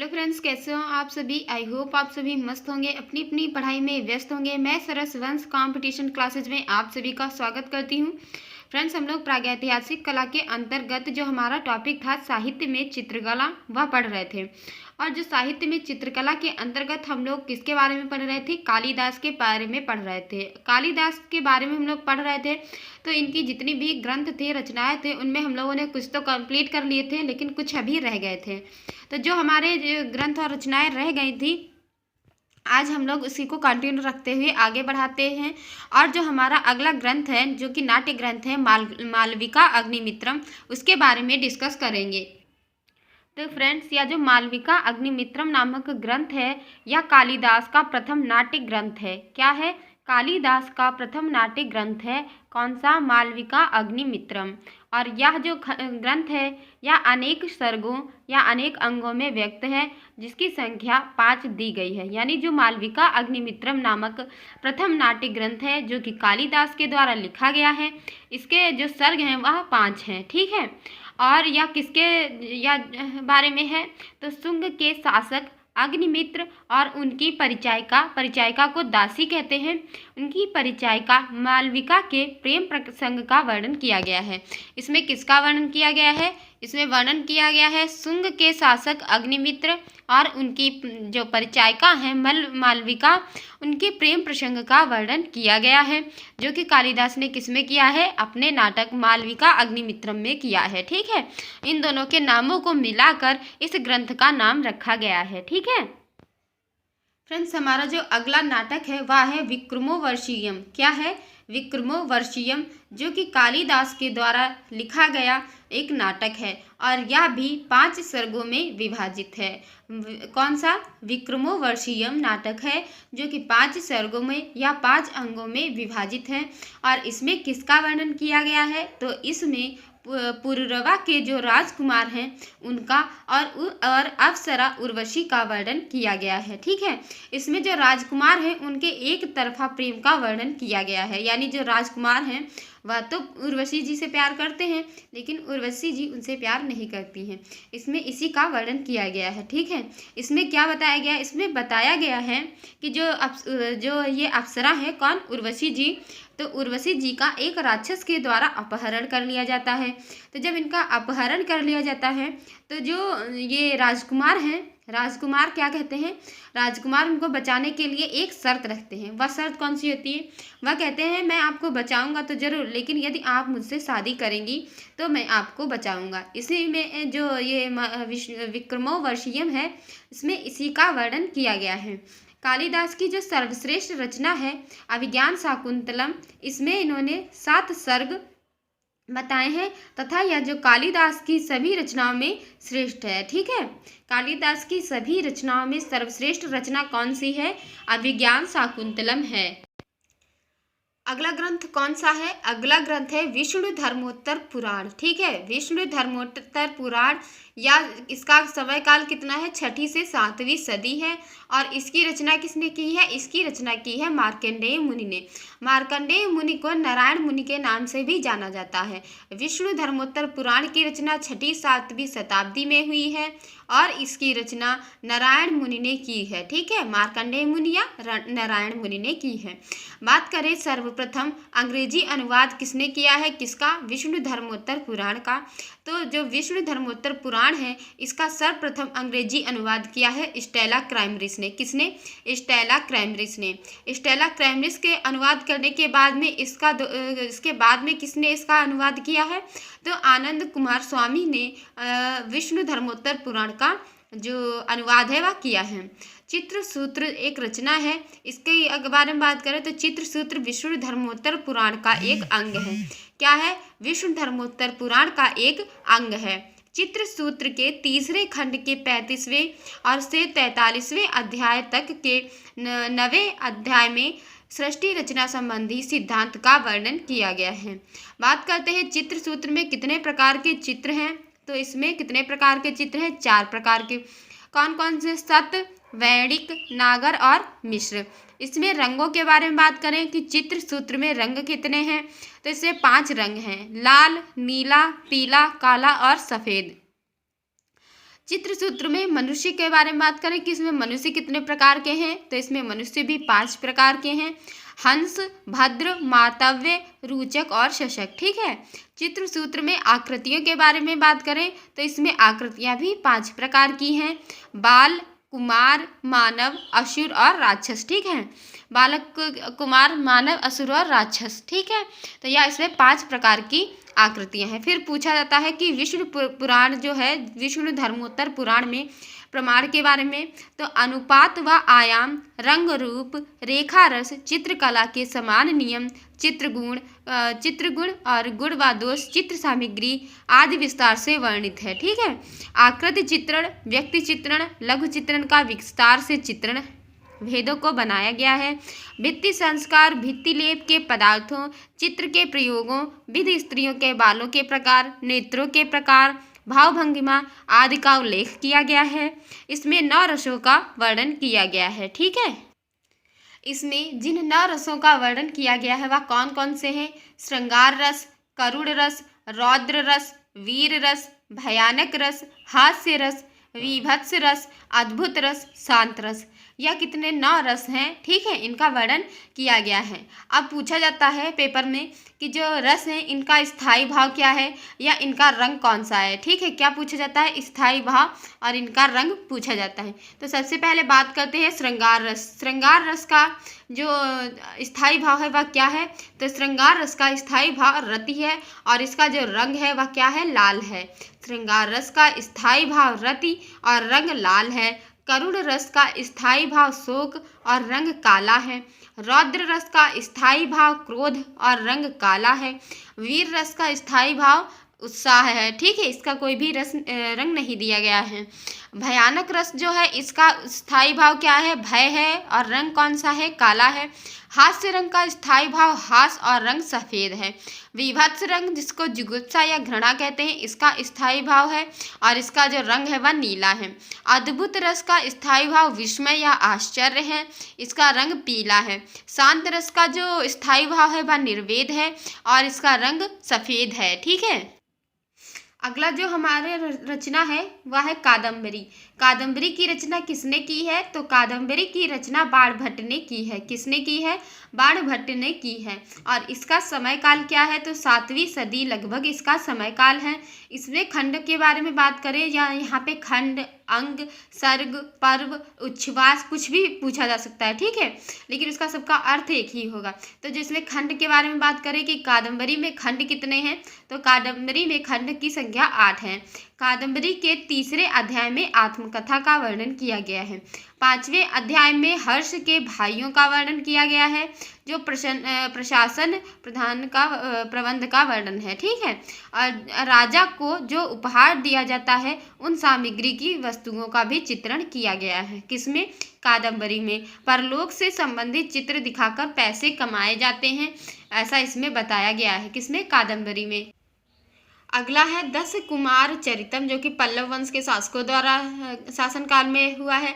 Hello friends, कैसे हो आप सभी। आई होप आप सभी मस्त होंगे, अपनी अपनी पढ़ाई में व्यस्त होंगे। मैं सरस वंश कंपटीशन क्लासेज में आप सभी का स्वागत करती हूँ। फ्रेंड्स, हम लोग प्रागैतिहासिक कला के अंतर्गत जो हमारा टॉपिक था साहित्य में चित्रकला, वह पढ़ रहे थे। और जो साहित्य में चित्रकला के अंतर्गत हम लोग किसके बारे में पढ़ रहे थे, कालिदास के बारे में पढ़ रहे थे। कालिदास के बारे में हम लोग पढ़ रहे थे, तो इनकी जितनी भी ग्रंथ थे, रचनाएं थे, उनमें हम लोगों ने कुछ तो कंप्लीट कर लिए थे, लेकिन कुछ अभी रह गए थे। तो जो हमारे ग्रंथ और रचनाएं रह गई थी, आज हम लोग उसी को कंटिन्यू रखते हुए आगे बढ़ाते हैं। और जो हमारा अगला ग्रंथ है, जो कि नाट्य ग्रंथ है, मालविका अग्निमित्रम, उसके बारे में डिस्कस करेंगे। तो फ्रेंड्स, यह जो मालविका अग्निमित्रम नामक ग्रंथ है, यह कालिदास का प्रथम नाट्य ग्रंथ है। क्या है? कालिदास का प्रथम नाट्य ग्रंथ है। कौन सा? मालविका अग्निमित्रम। और यह जो ग्रंथ है, यह अनेक सर्गों या अनेक अंगों में व्यक्त है, जिसकी संख्या 5 दी गई है। यानी जो मालविका अग्निमित्रम नामक प्रथम नाट्य ग्रंथ है, जो कि कालिदास के द्वारा लिखा गया है, इसके जो सर्ग हैं वह 5 हैं। ठीक है। और यह किसके या बारे में है? तो शुंग के शासक अग्निमित्र और उनकी परिचायिका को दासी कहते हैं, उनकी परिचायिका मालविका के प्रेम प्रसंग का वर्णन किया गया है। इसमें किसका वर्णन किया गया है? इसमें वर्णन किया गया है शुंग के शासक अग्निमित्र और उनकी जो परिचायिका है मालविका, उनके प्रेम प्रसंग का वर्णन किया गया है, जो कि कालिदास ने किसमें किया है? अपने नाटक मालविका अग्निमित्रम में किया है। ठीक है। इन दोनों के नामों को मिलाकर इस ग्रंथ का नाम रखा गया है। ठीक है फ्रेंड्स, हमारा जो अगला नाटक है वह है विक्रमोर्वशीयम। क्या है? विक्रमोर्वशीयम, जो कि कालिदास के द्वारा लिखा गया एक नाटक है, और यह भी 5 सर्गों में विभाजित है। कौन सा? विक्रमोर्वशीयम नाटक है, जो कि 5 सर्गों में या 5 अंगों में विभाजित है। और इसमें किसका वर्णन किया गया है? तो इसमें पुरुरवा के जो राजकुमार हैं उनका और अप्सरा उर्वशी का वर्णन किया गया है। ठीक है। इसमें जो राजकुमार हैं उनके एक तरफा प्रेम का वर्णन किया गया है। यानी जो राजकुमार हैं वह तो उर्वशी जी से प्यार करते हैं, लेकिन उर्वशी जी उनसे प्यार नहीं करती हैं। इसमें इसी का वर्णन किया गया है। ठीक है। इसमें क्या बताया गया? इसमें बताया गया है कि जो ये अप्सरा है, कौन? उर्वशी जी। तो उर्वशी जी का एक राक्षस के द्वारा अपहरण कर लिया जाता है। तो जब इनका अपहरण कर लिया जाता है, तो जो ये राजकुमार हैं, राजकुमार क्या कहते हैं? राजकुमार उनको बचाने के लिए एक शर्त रखते हैं। वह शर्त कौन सी होती है? वह कहते हैं, मैं आपको बचाऊंगा तो जरूर, लेकिन यदि आप मुझसे शादी करेंगी तो मैं आपको बचाऊंगा। इसी में जो ये विक्रमोर्वशीयम है, इसमें इसी का वर्णन किया गया है। कालिदास की जो सर्वश्रेष्ठ रचना है अभिज्ञान शाकुंतलम, इसमें इन्होंने 7 सर्ग बताए हैं, तथा यह जो कालिदास की सभी रचनाओं में श्रेष्ठ है। ठीक है। कालिदास की सभी रचनाओं में सर्वश्रेष्ठ रचना कौन सी है? अभिज्ञान शाकुंतलम है। अगला ग्रंथ कौन सा है? अगला ग्रंथ है विष्णु धर्मोत्तर पुराण। ठीक है। विष्णु धर्मोत्तर पुराण, या इसका समय काल कितना है? 6वीं से 7वीं सदी है। और इसकी रचना किसने की है? इसकी रचना की है मार्कंडेय मुनि ने। मार्कंडेय मुनि को नारायण मुनि के नाम से भी जाना जाता है। विष्णु धर्मोत्तर पुराण की रचना 6वीं-7वीं शताब्दी में हुई है, और इसकी रचना नारायण मुनि ने की है। ठीक है। मार्कंडेय मुनि या नारायण मुनि ने की है। बात करें सर्वप्रथम अंग्रेजी अनुवाद किसने किया है? किसका? विष्णु धर्मोत्तर पुराण का। तो जो विष्णु धर्मोत्तर पुराण है, इसका सर्वप्रथम अंग्रेजी अनुवाद किया है स्टेला क्रैमरिस ने। किसने? स्टेला क्रैमरिस ने। स्टेला क्रैमरिस के अनुवाद करने के बाद में इसके बाद में किसने इसका अनुवाद किया है? तो आनंद कुमार स्वामी ने विष्णु धर्मोत्तर पुराण का जो अनुवाद है वह किया है। चित्रसूत्र एक रचना है, इसके बारे में बात करें तो चित्रसूत्र विष्णु धर्मोत्तर पुराण का एक अंग है। क्या है? विष्णु धर्मोत्तर पुराण का एक अंग है। चित्रसूत्र के तीसरे खंड के 35वें और से 43वें अध्याय तक के 9वें अध्याय में सृष्टि रचना संबंधी सिद्धांत का वर्णन किया गया है। बात करते हैं चित्रसूत्र में कितने प्रकार के चित्र हैं? तो इसमें कितने प्रकार के चित्र हैं? 4 प्रकार के। कौन कौन से? सत, वैणिक, नागर और मिश्र। इसमें रंगों के बारे में बात करें कि चित्रसूत्र में रंग कितने हैं? तो इसमें 5 रंग हैं, लाल, नीला, पीला, काला और सफ़ेद। चित्र सूत्र में मनुष्य के बारे में बात करें कि इसमें मनुष्य कितने प्रकार के हैं, तो इसमें मनुष्य भी 5 प्रकार के हैं। हंस, भद्र, मार्तव्य, रूचक और शशक। ठीक है। चित्र सूत्र में आकृतियों के बारे में बात करें तो इसमें आकृतियां भी 5 प्रकार की हैं। बाल, कुमार, मानव, असुर और राक्षस। ठीक है। बालक, कुमार, मानव, असुर और राक्षस। ठीक है। तो यह इसमें 5 प्रकार की आकृतियां हैं। फिर पूछा जाता है कि विष्णु पुराण जो है, विष्णु धर्मोत्तर पुराण में प्रमाण के बारे में, तो अनुपात व आयाम, रंग रूप, रेखा रस, चित्रकला के समान नियम, चित्रगुण और गुण व दोष, चित्र सामग्री आदि विस्तार से वर्णित है। ठीक है। आकृति चित्रण, व्यक्ति चित्रण, लघु चित्रण का विस्तार से चित्रण भेदों को बनाया गया है। भित्ति संस्कार, भित्ति लेप के पदार्थों, चित्र के प्रयोगों, विधि, स्त्रियों के बालों के प्रकार, नेत्रों के प्रकार, भाव भंगिमा आदि का उल्लेख किया गया है। इसमें 9 रसों का वर्णन किया गया है। ठीक है। इसमें जिन 9 रसों का वर्णन किया गया है वह कौन कौन से हैं? श्रृंगार रस, करुण रस, रौद्र रस, वीर रस, भयानक रस, हास्य रस, विभत्स रस, अद्भुत रस, शांत रस। यह कितने 9 रस हैं। ठीक है। इनका वर्णन किया गया है। अब पूछा जाता है पेपर में कि जो रस हैं इनका स्थायी भाव क्या है या इनका रंग कौन सा है। ठीक है। क्या पूछा जाता है? स्थायी भाव और इनका रंग पूछा जाता है। तो सबसे पहले बात करते हैं श्रृंगार रस। श्रृंगार रस का जो स्थायी भाव है वह क्या है? तो श्रृंगार रस का स्थायी भाव रति है और इसका जो रंग है वह क्या है? लाल है। श्रृंगार रस का स्थायी भाव रति और रंग लाल है। करुण रस का स्थायी भाव शोक और रंग काला है। रौद्र रस का स्थायी भाव क्रोध और रंग काला है। वीर रस का स्थायी भाव उत्साह है। ठीक है। इसका कोई भी रंग नहीं दिया गया है। भयानक रस जो है इसका स्थायी भाव क्या है? भय है और रंग कौन सा है? काला है। हास्य रंग का स्थायी भाव हास और रंग सफ़ेद है। विभत्स रंग जिसको जुगुप्सा या घृणा कहते हैं इसका स्थायी भाव है और इसका जो रंग है वह नीला है। अद्भुत रस का स्थायी भाव विस्मय या आश्चर्य है, इसका रंग पीला है। शांत रस का जो स्थायी भाव है वह निर्वेद है और इसका रंग सफ़ेद है। ठीक है। अगला जो हमारे रचना है वह है कादम्बरी। कादम्बरी की रचना किसने की है? तो कादम्बरी की रचना बाणभट्ट ने की है। किसने की है? बाणभट्ट ने की है। और इसका समय काल क्या है? तो 7वीं सदी लगभग इसका समय काल है। इसमें खंड के बारे में बात करें या यहाँ पे खंड, अंग, सर्ग, पर्व, उच्छ्वास कुछ भी पूछा जा सकता है। ठीक है। लेकिन उसका सबका अर्थ एक ही होगा। तो जिसमें खंड के बारे में बात करें कि कादम्बरी में खंड कितने हैं, तो कादम्बरी में खंड की संख्या 8 है। कादम्बरी के 3रे अध्याय में आत्मकथा का वर्णन किया गया है। 5वें अध्याय में हर्ष के भाइयों का वर्णन किया गया है जो प्रशासन प्रधान का प्रबंध का वर्णन है। ठीक है। और राजा को जो उपहार दिया जाता है उन सामग्री की वस्तुओं का भी चित्रण किया गया है। किसमें? कादम्बरी में। परलोक से संबंधित चित्र दिखाकर पैसे कमाए जाते हैं, ऐसा इसमें बताया गया है। किसमें? कादम्बरी में। अगला है 10 कुमार चरितम जो कि पल्लव वंश के शासकों द्वारा शासनकाल में हुआ है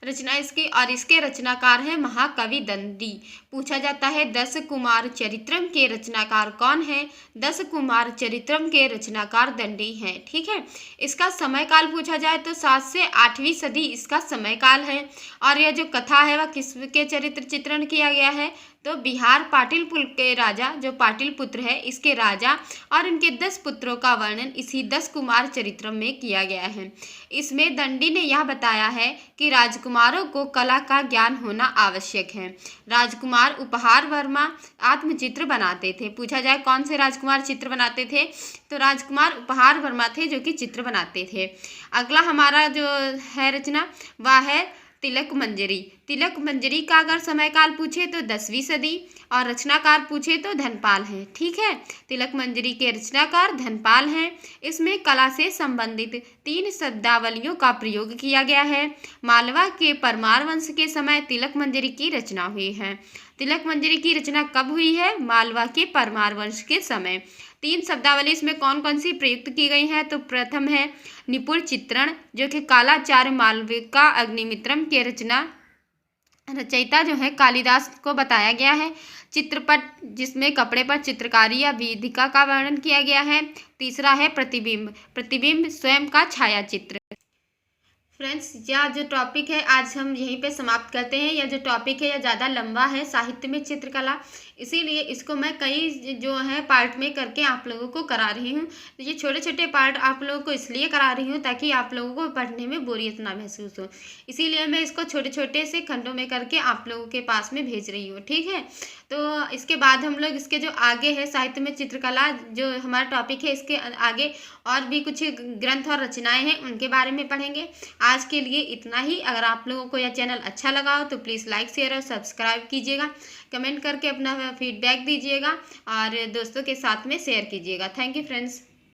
रचना इसकी, और इसके रचनाकार हैं महाकवि दंडी। पूछा जाता है 10 कुमार चरित्रम के रचनाकार कौन है? 10 कुमार चरित्रम के रचनाकार दंडी हैं। ठीक है। इसका समय काल पूछा जाए तो 7 से 8वीं सदी इसका समय काल है। और यह जो कथा है वह किसके चरित्र चित्रण किया गया है? तो बिहार पाटिलपुत्र के राजा जो पाटिलपुत्र है इसके राजा और इनके 10 पुत्रों का वर्णन इसी 10 कुमार चरित्रम में किया गया है। इसमें दंडी ने यह बताया है कि राजकुमारों को कला का ज्ञान होना आवश्यक है। राजकुमार उपहार वर्मा आत्मचित्र बनाते थे। पूछा जाए कौन से राजकुमार चित्र बनाते थे? तो राजकुमार उपहार वर्मा थे जो कि चित्र बनाते थे। अगला हमारा जो है रचना वह है तिलक मंजरी। तिलक मंजरी का अगर समय काल पूछे तो 10वीं सदी और रचनाकार पूछे तो धनपाल हैं। ठीक है। तिलक मंजरी के रचनाकार धनपाल हैं। इसमें कला से संबंधित 3 शब्दावलियों का प्रयोग किया गया है। मालवा के परमार वंश के समय तिलक मंजरी की रचना हुई है। तिलक मंजरी की रचना कब हुई है? मालवा के परमार वंश के समय। 3 शब्दावली इसमें कौन कौन सी प्रयुक्त की गई हैं? तो प्रथम है निपुण चित्रण जो कि कालाचार्य मालविका अग्निमित्रम के रचयिता जो है कालिदास को बताया गया है। चित्रपट जिसमें कपड़े पर चित्रकारी या वेदिका का वर्णन किया गया है। तीसरा है प्रतिबिंब। प्रतिबिंब स्वयं का छाया चित्र। फ्रेंड्स, यह जो टॉपिक है आज हम यहीं पे समाप्त करते हैं। यह जो टॉपिक है यह ज़्यादा लंबा है साहित्य में चित्रकला, इसीलिए इसको मैं कई जो है पार्ट में करके आप लोगों को करा रही हूँ। तो ये छोटे छोटे पार्ट आप लोगों को इसलिए करा रही हूँ ताकि आप लोगों को पढ़ने में बोरियत ना महसूस हो, इसीलिए मैं इसको छोटे छोटे से खंडों में करके आप लोगों के पास में भेज रही हूँ। ठीक है, तो इसके बाद हम लोग इसके जो आगे है साहित्य में चित्रकला जो हमारा टॉपिक है, इसके आगे और भी कुछ ग्रंथ और रचनाएं हैं उनके बारे में पढ़ेंगे। आज के लिए इतना ही। अगर आप लोगों को यह चैनल अच्छा लगा हो तो प्लीज़ लाइक शेयर और सब्सक्राइब कीजिएगा, कमेंट करके अपना फीडबैक दीजिएगा और दोस्तों के साथ में शेयर कीजिएगा। Thank you friends.